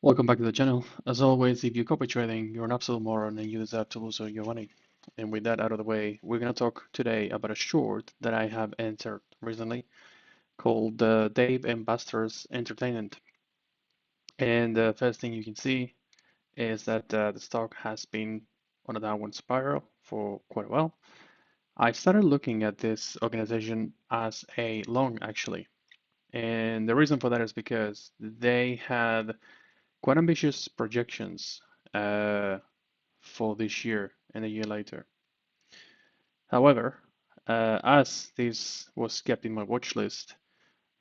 Welcome back to the channel. As always, if you copy trading, you're an absolute moron and you deserve to lose all your money. And with that out of the way, we're going to talk today about a short that I have entered recently called Dave and Buster's Entertainment. And the first thing you can see is that the stock has been on a downward spiral for quite a while. I started looking at this organization as a long actually. And the reason for that is because they had quite ambitious projections uh, for this year and a year later. However, as this was kept in my watch list,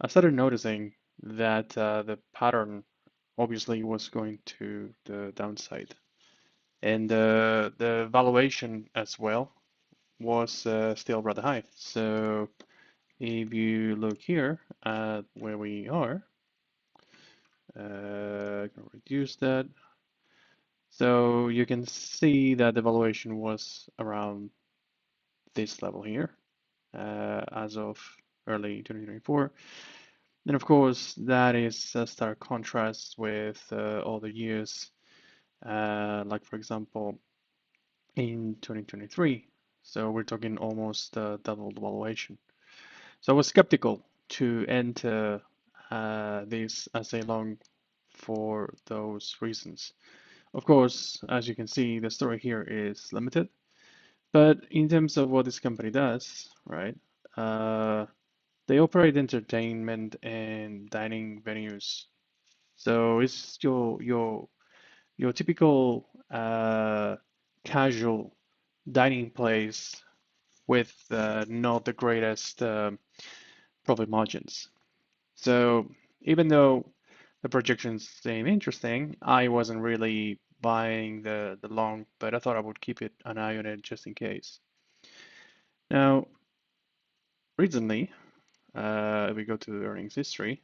I started noticing that the pattern obviously was going to the downside. And the valuation as well was still rather high. So if you look here at where we are, I can reduce that. So you can see that the valuation was around this level here as of early 2024. And of course, that is a stark contrast with other years, like for example, in 2023. So we're talking almost double the valuation. So I was skeptical to enter this as a long for those reasons. Of course, as you can see, the story here is limited. But in terms of what this company does, right? Uh, they operate entertainment and dining venues. So it's your typical casual dining place with not the greatest profit margins. So even though the projections seem interesting, I wasn't really buying the long, but I thought I would keep it an eye on it just in case. Now, recently, if we go to the earnings history,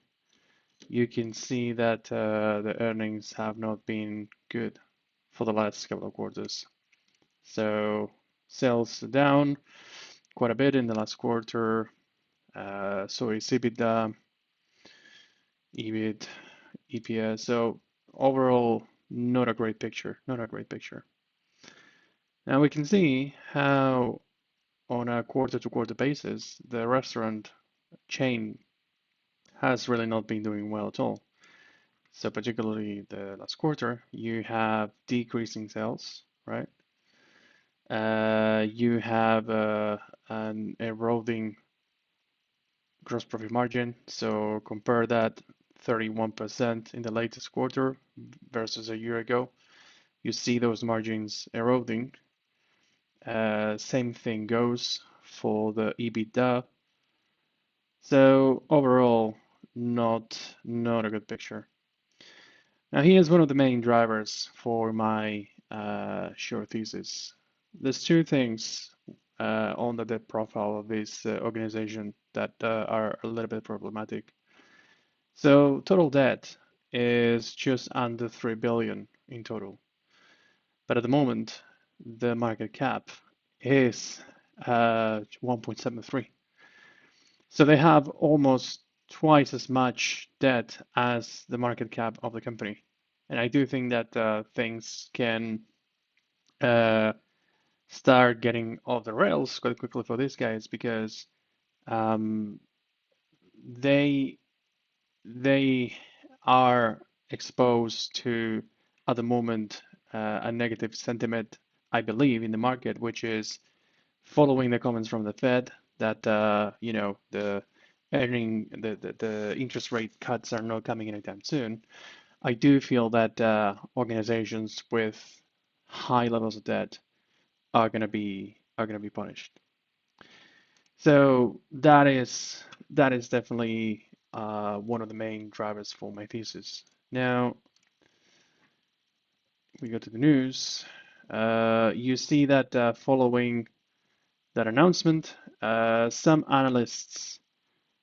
you can see that the earnings have not been good for the last couple of quarters. So sales down quite a bit in the last quarter. So is EBITDA, EBIT, EPS. So overall, not a great picture. Not a great picture. Now we can see how on a quarter-to-quarter basis, the restaurant chain has really not been doing well at all. So particularly the last quarter, you have decreasing sales, right? You have an eroding gross profit margin. So compare that 31% in the latest quarter versus a year ago. You see those margins eroding. Same thing goes for the EBITDA. So overall, not a good picture. Now here's one of the main drivers for my short thesis. There's two things on the debt profile of this organization that are a little bit problematic. So total debt is just under 3 billion in total. But at the moment, the market cap is 1.73. So they have almost twice as much debt as the market cap of the company. And I do think that things can uh, start getting off the rails quite quickly for these guys because um, they they are exposed to at the moment a negative sentiment, I believe, in the market, which is following the comments from the Fed that the the interest rate cuts are not coming anytime soon. I do feel that organizations with high levels of debt are gonna be punished. So that is definitely one of the main drivers for my thesis. Now we go to the news. You see that following that announcement, some analysts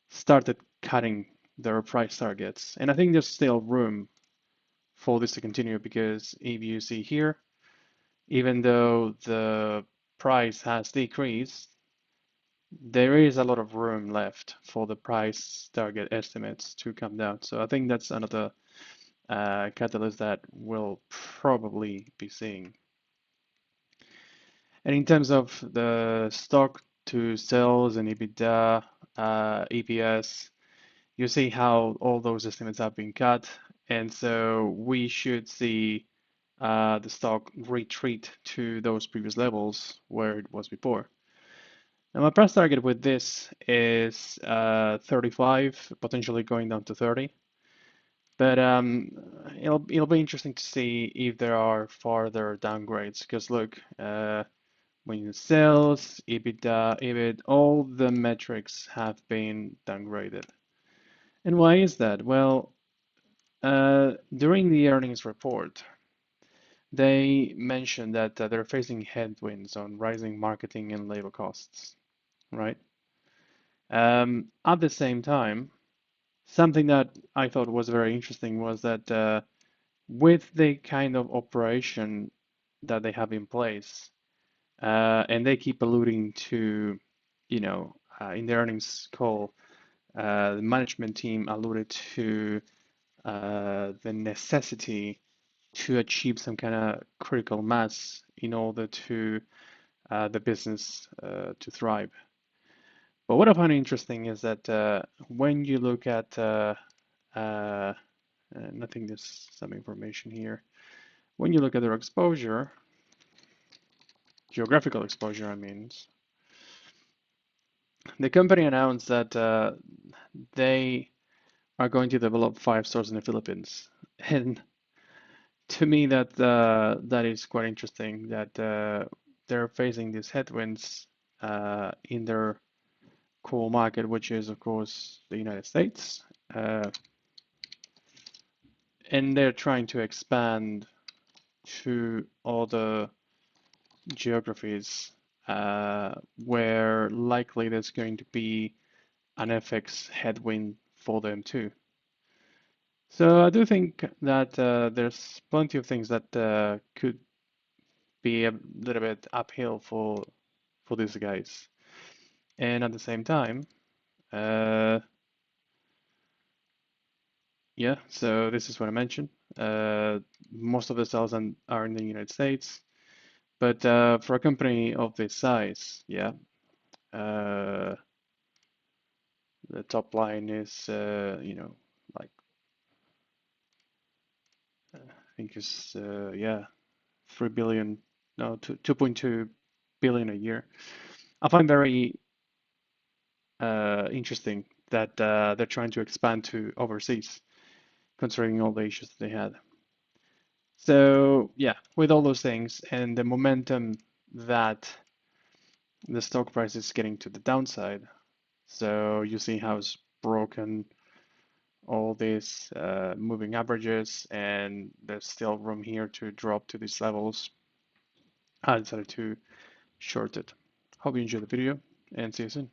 started cutting their price targets, and I think there's still room for this to continue because if you see here, even though the price has decreased, there is a lot of room left for the price target estimates to come down. So I think that's another catalyst that we'll probably be seeing. And in terms of the stock to sales and EBITDA, EPS, you see how all those estimates have been cut. And so we should see the stock retreat to those previous levels where it was before. Now, my price target with this is 35, potentially going down to 30. But it'll be interesting to see if there are further downgrades. Because look, when sales, EBITDA, EBIT, all the metrics have been downgraded. And why is that? Well, during the earnings report, they mentioned that they're facing headwinds on rising marketing and labor costs, right? At the same time, something that I thought was very interesting was that with the kind of operation that they have in place, and they keep alluding to, in the earnings call, the management team alluded to the necessity to achieve some kind of critical mass in order to the business to thrive. But what I find interesting is that when you look at, I think there's some information here. When you look at their exposure, geographical exposure, I mean, the company announced that they are going to develop 5 stores in the Philippines, and to me that is quite interesting that they're facing these headwinds in their core market, which is of course the United States, and they're trying to expand to other geographies where likely there's going to be an FX headwind for them too. So I do think that there's plenty of things that could be a little bit uphill for these guys. And at the same time, uh, yeah, so this is what I mentioned. Most of the sales are in the United States, but for a company of this size, yeah, uh, the top line is, like I think it's yeah, 3 billion, no, 2.2 billion a year. I find very interesting that they're trying to expand to overseas, considering all the issues that they had. So yeah, with all those things and the momentum that the stock price is getting to the downside, so you see how it's broken all these moving averages, and there's still room here to drop to these levels. I decided to short it. Hope you enjoyed the video and see you soon.